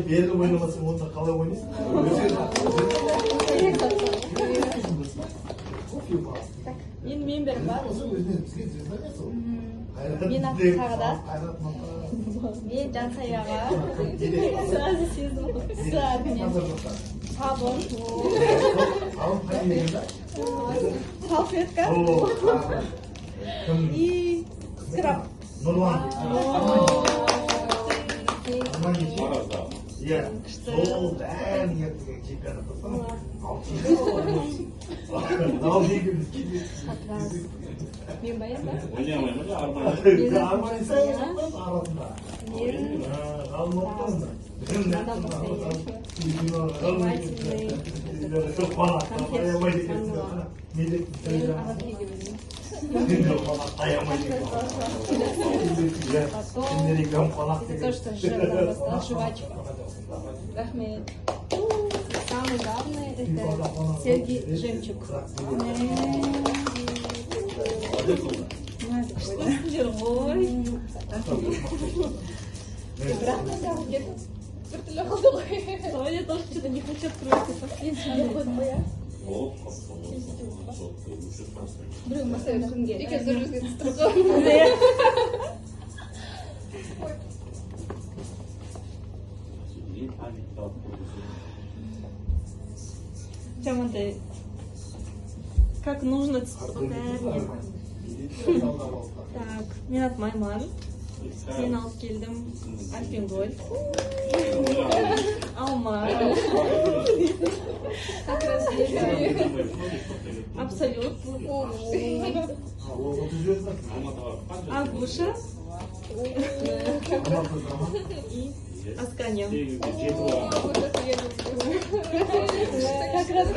Berdi oynamasın onda kalay oynayın. Men berib bor. Men Aqsag'da. Men Jansayog'a. Sразу sezdim. Sabun. Salfetka. И скраб. Нурлан. Iya, sol dan yang jika apa? Tahu dia Men bayar ba? Arman saya Arman. Жвачка. Рахмет. Самое главное это серьги жемчуг. Что живой? Я тоже что-то не хочу открыть. Блин, масса кімге. Ике зөрізге тұстырды. Чамандай. Как нужно цветать. Так, мен аты Майман. Мен алып келдім Альпенгольд. Алма. Как раз Абсолют. Агуша. И Аскания. Как раз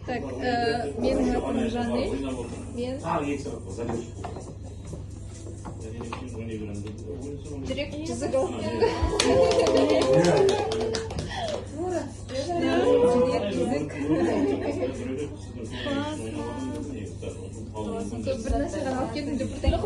Так, менің атым Жанель. Мен жүрек жүзігі бір нәрседен алып келдім деп бірдеңе